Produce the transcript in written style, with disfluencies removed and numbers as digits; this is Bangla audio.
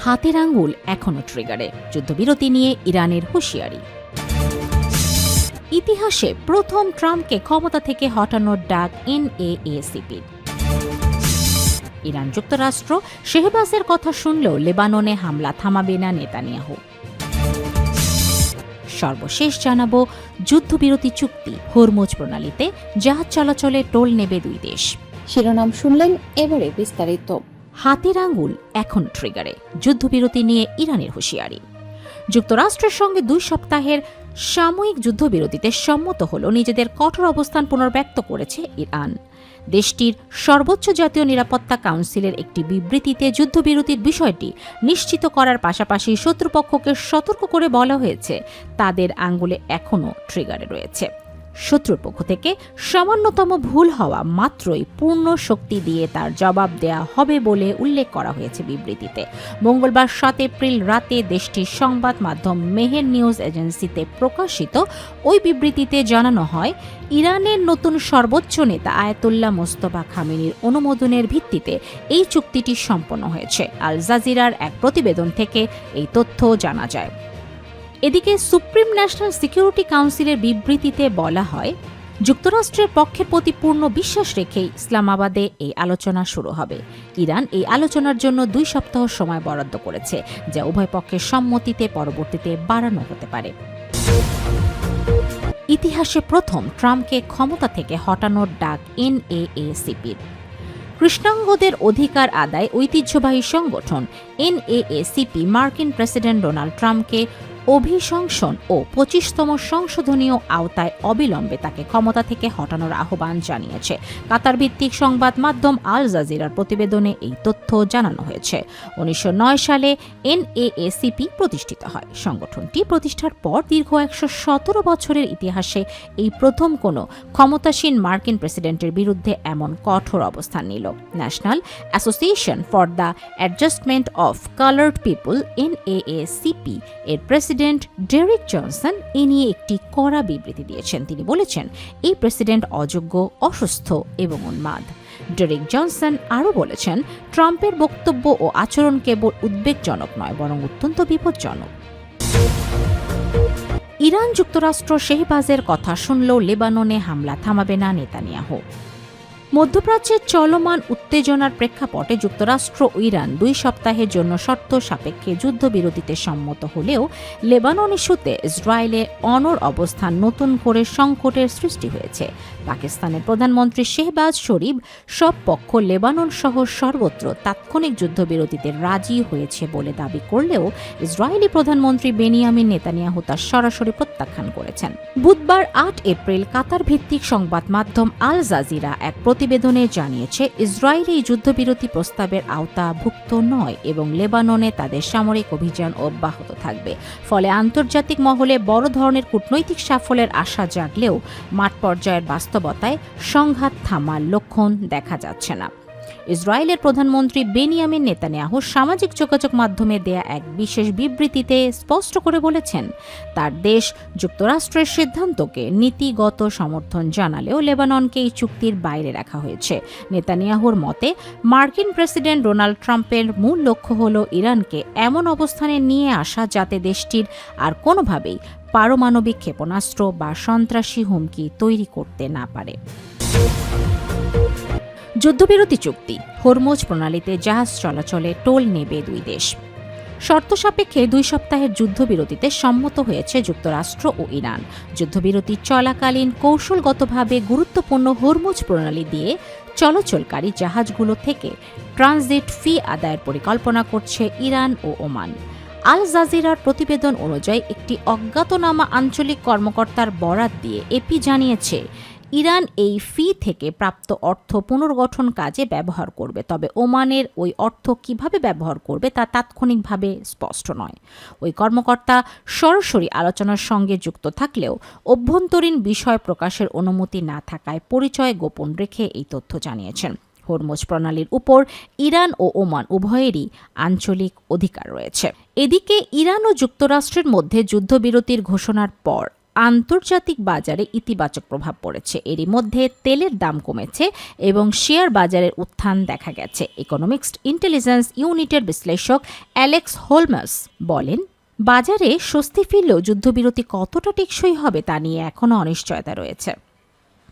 হাতের আঙ্গুল এখনো ট্রিগারে, যুদ্ধবিরতি নিয়ে ইরানের হুঁশিয়ারি। ইতিহাসে প্রথম ট্রাম্পকে ক্ষমতা থেকে হটানোর ডাক এনএএসিপির। ইরান যুক্তরাষ্ট্র শেহবাজের কথা শুনলেও লেবাননে হামলা থামাবে না নেতানিয়াহু। সর্বশেষ জানাবো যুদ্ধবিরতি চুক্তি, হরমুজ প্রণালীতে জাহাজ চলাচলে টোল নেবে দুই দেশ। শিরোনাম শুনলেন, এবারে বিস্তারিত। হাতের আঙ্গুল এখন ট্রিগারে, যুদ্ধবিরতি নিয়ে ইরানের হুঁশিয়ারি। যুক্তরাষ্ট্রের সঙ্গে 2 সপ্তাহের সাময়িক যুদ্ধবিরতিতে সম্মত হল নিজেদের কঠোর অবস্থান পুনর্ব্যক্ত করেছে ইরান। দেশটির সর্বোচ্চ জাতীয় নিরাপত্তা কাউন্সিলের একটি বিবৃতিতে যুদ্ধবিরতির বিষয়টি নিশ্চিত করার পাশাপাশি শত্রুপক্ষকে সতর্ক করে বলা হয়েছে তাদের আঙ্গুলে এখনও ট্রিগারে রয়েছে। শত্রুর পক্ষ থেকে সামান্যতম ভুল হওয়া মাত্রই পূর্ণ শক্তি দিয়ে তার জবাব দেয়া হবে বলে উল্লেখ করা হয়েছে বিবৃতিতে। মঙ্গলবার 7 এপ্রিল রাতে দেশটির সংবাদ মাধ্যম মেহের নিউজ এজেন্সিতে প্রকাশিত ওই বিবৃতিতে জানানো হয়, ইরানের নতুন সর্বোচ্চ নেতা আয়াতুল্লাহ মোস্তফা খামেনির অনুমোদনের ভিত্তিতে এই চুক্তিটি সম্পন্ন হয়েছে। আল জাজিরার এক প্রতিবেদন থেকে এই তথ্য জানা যায়। এদিকে সুপ্রিম ন্যাশনাল সিকিউরিটি কাউন্সিলের বিবৃতিতে বলা হয়, যুক্তরাষ্ট্রের পক্ষের প্রতি পূর্ণ বিশ্বাস রেখেই ইসলামাবাদে এই আলোচনা শুরু হবে। ইরান এই আলোচনার জন্য 2 সপ্তাহ সময় বরাদ্দ করেছে, যা উভয় পক্ষের সম্মতিতে পরবর্তীতে বাড়ানো হতে পারে। ইতিহাসে প্রথম ট্রাম্পকে ক্ষমতা থেকে হটানোর ডাক এনএএসিপির। কৃষ্ণাঙ্গদের অধিকার আদায় ঐতিহ্যবাহী সংগঠন এনএএসিপি মার্কিন প্রেসিডেন্ট ডোনাল্ড ট্রাম্পকে অভিশংসন ও 25তম সংশোধনীয় আওতায় অবিলম্বে তাকে ক্ষমতা থেকে হটানোর আহ্বান জানিয়েছে। কাতার ভিত্তিক সংবাদ মাধ্যম আল জাজিরার প্রতিবেদনে এই তথ্য জানানো হয়েছে। 1909 সালে এনএএসিপি প্রতিষ্ঠিত হয়। সংগঠনটি প্রতিষ্ঠার পর দীর্ঘ 117 বছরের ইতিহাসে এই প্রথম কোনো ক্ষমতাসীন মার্কিন প্রেসিডেন্টের বিরুদ্ধে এমন কঠোর অবস্থান নিল। National Association for the Adjustment of Colored People NAACP এর প্রেসিডেন্ট ডেরিক জনসন এ নিয়ে একটি কড়া বিবৃতি দিয়েছেন। তিনি বলেছেন, এই প্রেসিডেন্ট অযোগ্য, অসুস্থ এবং উন্মাদ। ডেরিক জনসন আরও বলেছেন, ট্রাম্পের বক্তব্য ও আচরণ কেবল উদ্বেগজনক নয়, বরং অত্যন্ত বিপজ্জনক। ইরান যুক্তরাষ্ট্র শেহবাজের কথা শুনলেও লেবাননে হামলা থামাবে না নেতানিয়াহু। মধ্যপ্রাচ্যের চলমান উত্তেজনার প্রেক্ষাপটে যুক্তরাষ্ট্র ও ইরান 2 সপ্তাহের জন্য শর্ত সাপেক্ষে যুদ্ধবিরতিতে সম্মত হলেও লেবানন ইস্যুতে ইসরায়েলে অনড় অবস্থান নতুন করে সংকটের সৃষ্টি হয়েছে। পাকিস্তানের প্রধানমন্ত্রী শেহবাজ শরীফ সব পক্ষ লেবানন সহ সর্বত্র তাৎক্ষণিক যুদ্ধবিরতিতে রাজি হয়েছে বলে দাবি করলেও ইসরায়েলি প্রধানমন্ত্রী বেনিয়ামিন নেতানিয়াহু তা সরাসরি প্রত্যাখ্যান করেছেন। বুধবার 8 এপ্রিল কাতার ভিত্তিক সংবাদ মাধ্যম আল জাজিরা এক প্রতিবেদনে জানিয়েছে, ইসরায়েল এই যুদ্ধবিরতি প্রস্তাবের আওতাভুক্ত নয় এবং লেবাননে তাদের সামরিক অভিযান অব্যাহত থাকবে। ফলে আন্তর্জাতিক মহলে বড় ধরনের কূটনৈতিক সাফল্যের আশা জাগলেও মাঠ পর্যায়ের বাস্তবতায় সংঘাত থামার লক্ষণ দেখা যাচ্ছে না। ইসরায়েলের প্রধানমন্ত্রী বেনিয়ামিন নেতানিয়াহু সামাজিক যোগাযোগ মাধ্যমে দেয়া এক বিশেষ বিবৃতিতে স্পষ্ট করে বলেছেন, তার দেশ যুক্তরাষ্ট্রের সিদ্ধান্তকে নীতিগত সমর্থন জানালেও লেবাননকে এই চুক্তির বাইরে রাখা হয়েছে। নেতানিয়াহুর মতে, মার্কিন প্রেসিডেন্ট ডোনাল্ড ট্রাম্পের মূল লক্ষ্য হল ইরানকে এমন অবস্থানে নিয়ে আসা যাতে দেশটির আর কোনোভাবেই পারমাণবিক ক্ষেপণাস্ত্র বা সন্ত্রাসী হুমকি তৈরি করতে না পারে। যুদ্ধবিরতি চুক্তি, হরমুজ প্রণালীতে জাহাজ চলাচলে টোল নেবে দুই দেশ। শর্ত সাপেক্ষে 2 সপ্তাহের যুদ্ধবিরতিতে সম্মত হয়েছে যুক্তরাষ্ট্র ও ইরান। যুদ্ধবিরতি চলাকালীন কৌশলগতভাবে গুরুত্বপূর্ণ হরমুজ প্রণালী দিয়ে চলাচলকারী জাহাজগুলো থেকে ট্রানজিট ফি আদায়ের পরিকল্পনা করছে ইরান ও ওমান। আল জাজিরার প্রতিবেদন অনুযায়ী একটি অজ্ঞাতনামা আঞ্চলিক কর্মকর্তার বরাত দিয়ে এপি জানিয়েছে, ইরান এই ফি থেকে প্রাপ্ত অর্থ পুনর্গঠন কাজে ব্যবহার করবে, তবে ওমানের ওই অর্থ কিভাবে ব্যবহার করবে তা তাৎক্ষণিকভাবে স্পষ্ট নয়। ওই কর্মকর্তা সরাসরি আলোচনার সঙ্গে যুক্ত থাকলেও অভ্যন্তরীণ বিষয় প্রকাশের অনুমতি না থাকায় পরিচয় গোপন রেখে এই তথ্য জানিয়েছেন। হরমুজ প্রণালীর উপর ইরান ও ওমান উভয়েরই আঞ্চলিক অধিকার রয়েছে। এদিকে ইরান ও যুক্তরাষ্ট্রের মধ্যে যুদ্ধবিরতির ঘোষণার পর আন্তর্জাতিক বাজারে ইতিবাচক প্রভাব পড়েছে। এরই মধ্যে তেলের দাম কমেছে এবং শেয়ার বাজারের উত্থান দেখা গেছে। ইকোনমিক্স ইন্টেলিজেন্স ইউনিটের বিশ্লেষক অ্যালেক্স হোলমাস বলেন, বাজারে স্বস্তি ফিরলেও যুদ্ধবিরতি কতটা টেকসই হবে তা নিয়ে এখনও অনিশ্চয়তা রয়েছে।